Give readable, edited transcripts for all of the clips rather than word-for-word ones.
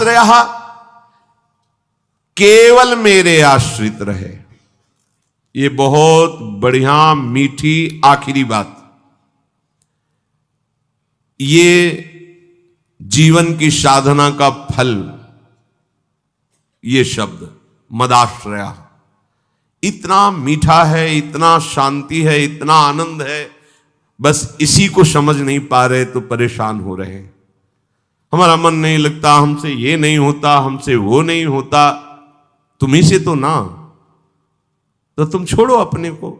मदाश्रयः, केवल मेरे आश्रित रहे। ये बहुत बढ़िया मीठी आखिरी बात। ये जीवन की साधना का फल, ये शब्द मदाश्रया इतना मीठा है, इतना शांति है, इतना आनंद है, बस इसी को समझ नहीं पा रहे तो परेशान हो रहे हैं। हमारा मन नहीं लगता, हमसे ये नहीं होता, हमसे वो नहीं होता। तुम्ही से तो ना, तो तुम छोड़ो अपने को,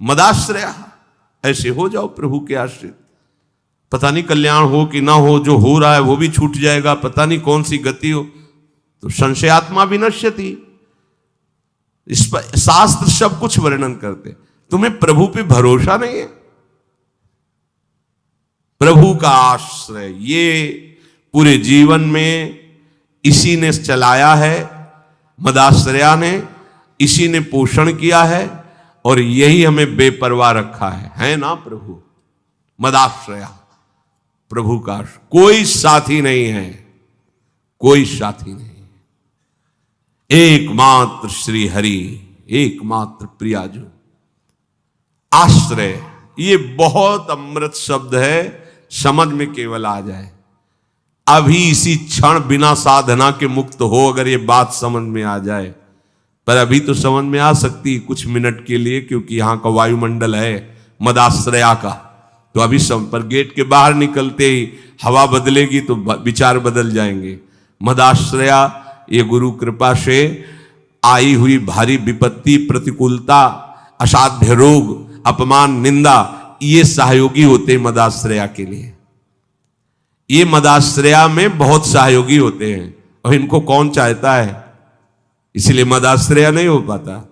मदाश्रया, ऐसे हो जाओ प्रभु के आश्रित। पता नहीं कल्याण हो कि ना हो, जो हो रहा है वो भी छूट जाएगा, पता नहीं कौन सी गति हो। तो संशयात्मा विनश्यति, इस पर शास्त्र सब कुछ वर्णन करते। तुम्हें प्रभु पे भरोसा नहीं है, प्रभु का आश्रय ये पूरे जीवन में इसी ने चलाया है, मदाश्रया ने, इसी ने पोषण किया है और यही हमें बेपरवाह रखा है ना प्रभु। मदाश्रया, प्रभु का कोई साथी नहीं है, कोई साथी नहीं, एकमात्र श्री हरि, एकमात्र प्रियाजू। आश्रय ये बहुत अमृत शब्द है, समझ में केवल आ जाए। अभी इसी क्षण बिना साधना के मुक्त हो, अगर ये बात समझ में आ जाए, पर अभी तो समझ में आ सकती कुछ मिनट के लिए, क्योंकि यहां का वायुमंडल है मदाश्रया का। तो अभी सब पर गेट के बाहर निकलते ही हवा बदलेगी तो विचार बदल जाएंगे। मदाश्रया ये गुरु कृपा से आई हुई भारी विपत्ति, प्रतिकूलता, असाध्य रोग, अपमान, निंदा, ये सहयोगी होते मदाश्रया के लिए। ये मदाश्रया में बहुत सहयोगी होते हैं और इनको कौन चाहता है, इसलिए मदाश्रया नहीं हो पाता।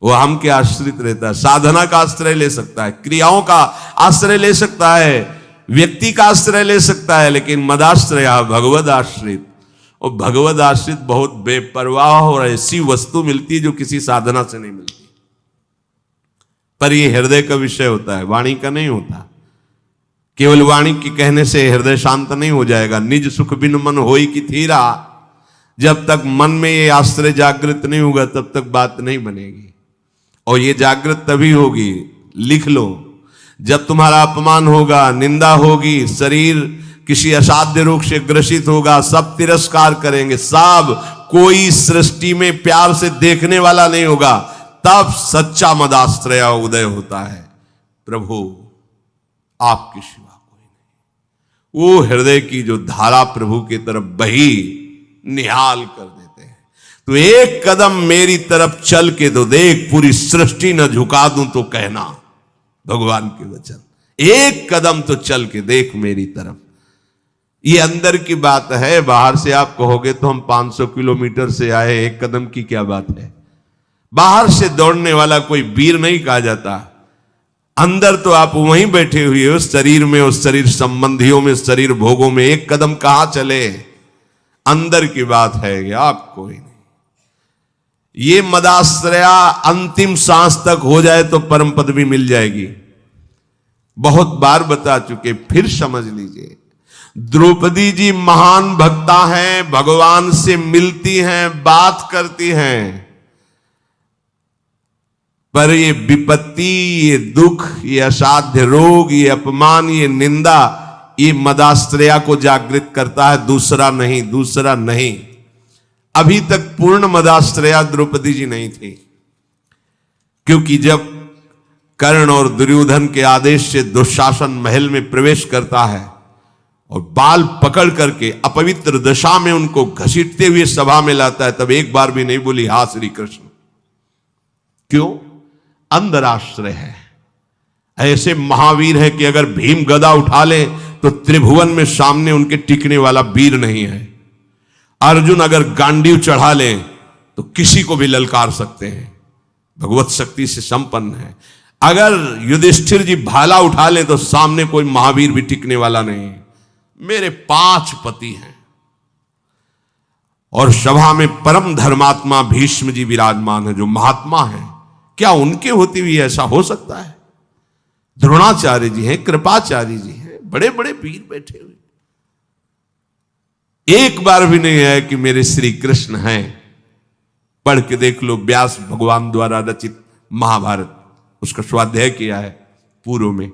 वो हम के आश्रित रहता है, साधना का आश्रय ले सकता है, क्रियाओं का आश्रय ले सकता है, व्यक्ति का आश्रय ले सकता है, लेकिन मदाश्रया भगवद आश्रित। और भगवद आश्रित बहुत बेपरवाह और ऐसी वस्तु मिलती है जो किसी साधना से नहीं मिलती। पर यह हृदय का विषय होता है, वाणी का नहीं होता। केवल वाणी के कहने से हृदय शांत नहीं हो जाएगा। निज सुख बिन मन होई की थीरा, जब तक मन में ये आश्रय जागृत नहीं होगा तब तक बात नहीं बनेगी। और ये जागृत तभी होगी, लिख लो, जब तुम्हारा अपमान होगा, निंदा होगी, शरीर किसी असाध्य रोग से ग्रसित होगा, सब तिरस्कार करेंगे, सब, कोई सृष्टि में प्यार से देखने वाला नहीं होगा, तब सच्चा मदाश्रया उदय होता है। प्रभु आपके सिवा कोई नहीं। वो हृदय की जो धारा प्रभु की तरफ बही निहाल कर देते हैं। तो एक कदम मेरी तरफ चल के तो देख, पूरी सृष्टि न झुका दूं तो कहना, भगवान के वचन। एक कदम तो चल के देख मेरी तरफ। ये अंदर की बात है, बाहर से आप कहोगे तो हम 500 किलोमीटर से आए, एक कदम की क्या बात है। बाहर से दौड़ने वाला कोई वीर नहीं कहा जाता। अंदर तो आप वहीं बैठे हुए हो, शरीर में, उस शरीर संबंधियों में, शरीर भोगों में, एक कदम कहां चले। अंदर की बात है कि आप कोई नहीं। ये मदाश्रया अंतिम सांस तक हो जाए तो परम पद भी मिल जाएगी। बहुत बार बता चुके, फिर समझ लीजिए। द्रौपदी जी महान भक्ता हैं, भगवान से मिलती हैं, बात करती हैं, पर ये विपत्ति, ये दुख, ये असाध्य रोग, ये अपमान, ये निंदा, ये मदाश्रया को जागृत करता है, दूसरा नहीं, दूसरा नहीं। अभी तक पूर्ण मदाश्रया द्रौपदी जी नहीं थी, क्योंकि जब कर्ण और दुर्योधन के आदेश से दुशासन महल में प्रवेश करता है और बाल पकड़ करके अपवित्र दशा में उनको घसीटते हुए सभा में लाता है, तब एक बार भी नहीं बोली हा श्री कृष्ण। क्यों? अंदर आश्रय है। ऐसे महावीर है कि अगर भीम गदा उठा ले तो त्रिभुवन में सामने उनके टिकने वाला वीर नहीं है। अर्जुन अगर गांडीव चढ़ा ले तो किसी को भी ललकार सकते हैं, भगवत शक्ति से संपन्न है। अगर युधिष्ठिर जी भाला उठा ले तो सामने कोई महावीर भी टिकने वाला नहीं। मेरे 5 पति हैं और सभा में परम धर्मात्मा भीष्म जी विराजमान है, जो महात्मा है। क्या उनके होते हुए ऐसा हो सकता है? द्रोणाचार्य जी हैं, कृपाचार्य जी हैं, बड़े बड़े वीर बैठे हुए। एक बार भी नहीं है कि मेरे श्री कृष्ण हैं। पढ़ के देख लो, व्यास भगवान द्वारा रचित महाभारत, उसका स्वाध्याय किया है पूर्व में।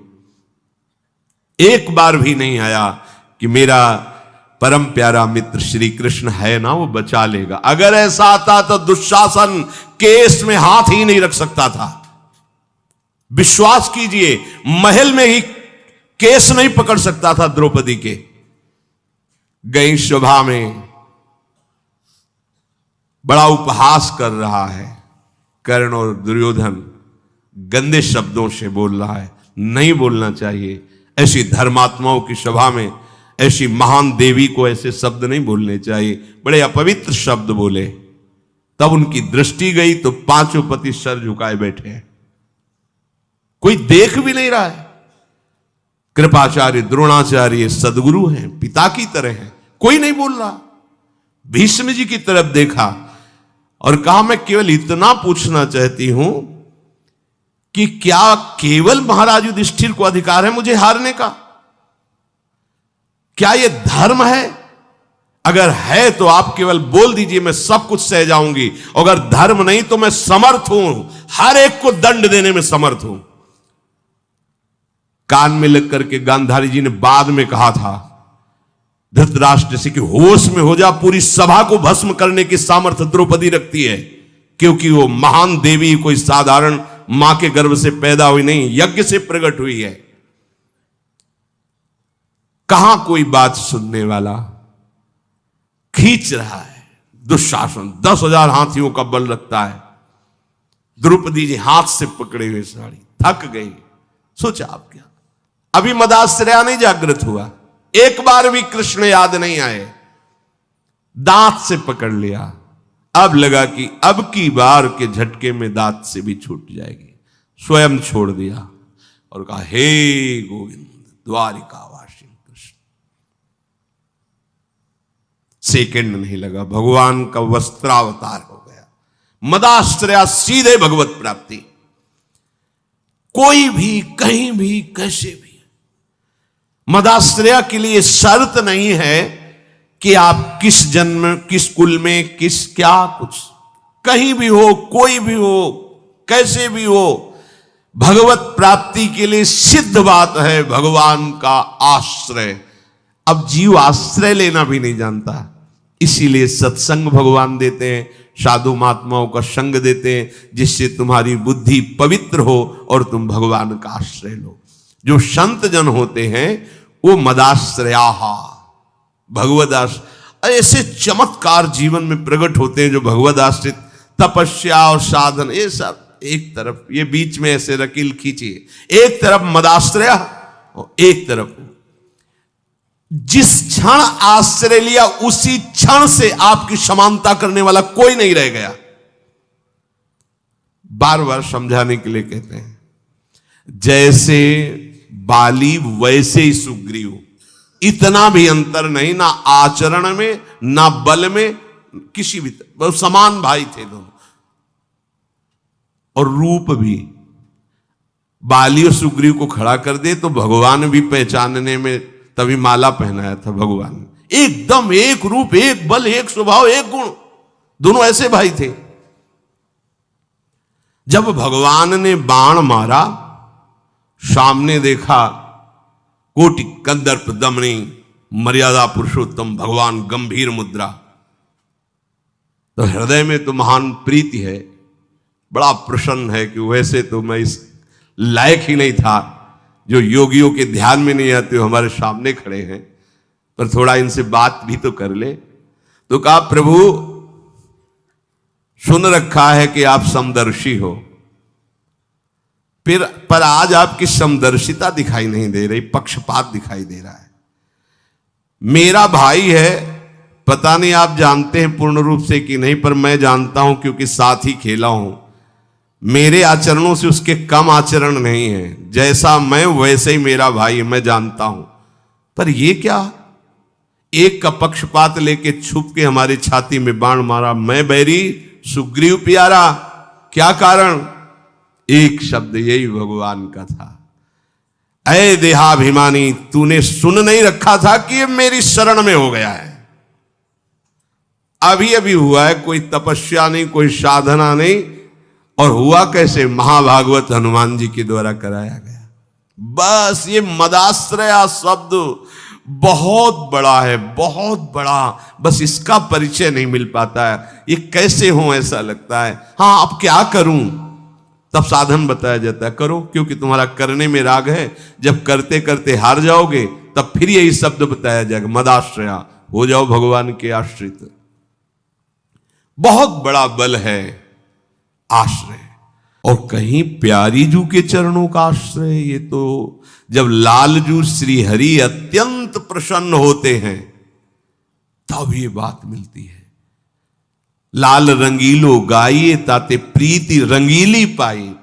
एक बार भी नहीं आया कि मेरा परम प्यारा मित्र श्री कृष्ण है ना, वो बचा लेगा। अगर ऐसा आता तो दुशासन केस में हाथ ही नहीं रख सकता था। विश्वास कीजिए, महल में ही केस नहीं पकड़ सकता था द्रौपदी के। गई सभा में, बड़ा उपहास कर रहा है, कर्ण और दुर्योधन गंदे शब्दों से बोल रहा है। नहीं बोलना चाहिए, ऐसी धर्मात्माओं की सभा में ऐसी महान देवी को ऐसे शब्द नहीं बोलने चाहिए। बड़े अपवित्र शब्द बोले। तब उनकी दृष्टि गई तो पांचों पति सर झुकाए बैठे हैं, कोई देख भी नहीं रहा है। कृपाचार्य, द्रोणाचार्य सदगुरु हैं, पिता की तरह हैं, कोई नहीं बोल रहा। भीष्म जी की तरफ देखा और कहा, मैं केवल इतना पूछना चाहती हूं कि क्या केवल महाराज युधिष्ठिर को अधिकार है मुझे हारने का? क्या यह धर्म है? अगर है तो आप केवल बोल दीजिए, मैं सब कुछ सह जाऊंगी। अगर धर्म नहीं तो मैं समर्थ हूं, हर एक को दंड देने में समर्थ हूं। कान में लग करके गांधारी जी ने बाद में कहा था धृतराष्ट्र से कि होश में हो जा, पूरी सभा को भस्म करने की सामर्थ्य द्रौपदी रखती है, क्योंकि वो महान देवी कोई साधारण मां के गर्भ से पैदा हुई नहीं, यज्ञ से प्रकट हुई है। कहां कोई बात सुनने वाला? खींच रहा है दुशासन, 10,000 हाथियों का बल रखता है। द्रौपदी जी हाथ से पकड़े हुए साड़ी, थक गई। सोचा आप क्या, अभी मदाश्रया नहीं जागृत हुआ, एक बार भी कृष्ण याद नहीं आए, दांत से पकड़ लिया। अब लगा कि अब की बार के झटके में दांत से भी छूट जाएगी। स्वयं छोड़ दिया और कहा, हे गोविंद द्वारिकावासी कृष्ण। सेकंड नहीं लगा, भगवान का वस्त्रावतार हो गया। मदाश्रया सीधे भगवत प्राप्ति। कोई भी कहीं भी कैसे भी मदाश्रया के लिए शर्त नहीं है कि आप किस जन्म, किस कुल में, किस क्या कुछ, कहीं भी हो, कोई भी हो, कैसे भी हो, भगवत प्राप्ति के लिए सिद्ध बात है भगवान का आश्रय। अब जीव आश्रय लेना भी नहीं जानता, इसीलिए सत्संग भगवान देते हैं, साधु महात्माओं का संग देते हैं, जिससे तुम्हारी बुद्धि पवित्र हो और तुम भगवान का आश्रय लो। जो संत जन होते हैं वो मदाश्रया, भगवदाश्रय, ऐसे चमत्कार जीवन में प्रकट होते हैं जो भगवदाश्रित, तपस्या और साधन, ये सब एक तरफ, ये बीच में ऐसे रकील खींचिए, एक तरफ मदाश्रया और एक तरफ जिस क्षण आश्रय लिया उसी क्षण से आपकी समानता करने वाला कोई नहीं रह गया। बार बार समझाने के लिए कहते हैं, जैसे बाली वैसे ही सुग्रीव, इतना भी अंतर नहीं, ना आचरण में ना बल में, किसी भी तरह समान भाई थे दोनों। और रूप भी, बाली और सुग्रीव को खड़ा कर दे तो भगवान भी पहचानने में, तभी माला पहनाया था भगवान ने। एकदम एक रूप, एक बल, एक स्वभाव, एक गुण, दोनों ऐसे भाई थे। जब भगवान ने बाण मारा, सामने देखा कोटि कंदर्प दमनी मर्यादा पुरुषोत्तम भगवान, गंभीर मुद्रा, तो हृदय में तो महान प्रीति है, बड़ा प्रसन्न है कि वैसे तो मैं इस लायक ही नहीं था, जो योगियों के ध्यान में नहीं आते हो हमारे सामने खड़े हैं, पर थोड़ा इनसे बात भी तो कर ले। तो कहा, प्रभु सुन रखा है कि आप समदर्शी हो, फिर पर आज आपकी समदर्शिता दिखाई नहीं दे रही, पक्षपात दिखाई दे रहा है। मेरा भाई है, पता नहीं आप जानते हैं पूर्ण रूप से कि नहीं, पर मैं जानता हूं क्योंकि साथ ही खेला हूं। मेरे आचरणों से उसके कम आचरण नहीं है, जैसा मैं वैसे ही मेरा भाई, मैं जानता हूं। पर ये क्या, एक का पक्षपात लेके छुप के हमारी छाती में बाण मारा, मैं बैरी सुग्रीव प्यारा, क्या कारण? एक शब्द यही भगवान का था, ऐ देहाभिमानी, तूने सुन नहीं रखा था कि ये मेरी शरण में हो गया है, अभी अभी हुआ है, कोई तपस्या नहीं, कोई साधना नहीं, और हुआ कैसे? महाभागवत हनुमान जी के द्वारा कराया गया। बस ये मदाश्रया शब्द बहुत बड़ा है, बहुत बड़ा, बस इसका परिचय नहीं मिल पाता है। ये कैसे हो ऐसा लगता है। हाँ, अब क्या करूं? तब साधन बताया जाता है, करो, क्योंकि तुम्हारा करने में राग है। जब करते करते हार जाओगे तब फिर यही शब्द बताया जाएगा, मदाश्रया, हो जाओ भगवान के आश्रित। बहुत बड़ा बल है आश्रय। और कहीं प्यारी जू के चरणों का आश्रय, ये तो जब लालजू श्री हरि अत्यंत प्रसन्न होते हैं तब ये बात मिलती है। लाल रंगीलो गाइए ताते प्रीति रंगीली पाई।